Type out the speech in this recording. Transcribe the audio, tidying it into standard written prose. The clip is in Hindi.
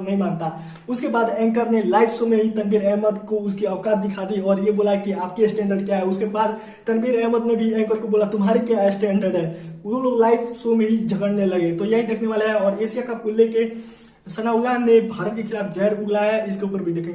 नहीं मानता। उसके बाद एंकर ने लाइव शो में ही तनवीर अहमद को उसकी औकात दिखा दी और ये बोला कि आपकी स्टैंडर्ड क्या है। उसके बाद तनवीर अहमद ने भी एंकर को बोला तुम्हारे क्या स्टैंडर्ड है। वो लोग लाइव शो में ही झगड़ने लगे। तो यही देखने वाला है। और एशिया कप को लेके सनाउल्लाह ने भारत के खिलाफ जहर उगला है, इसके ऊपर भी देखेंगे।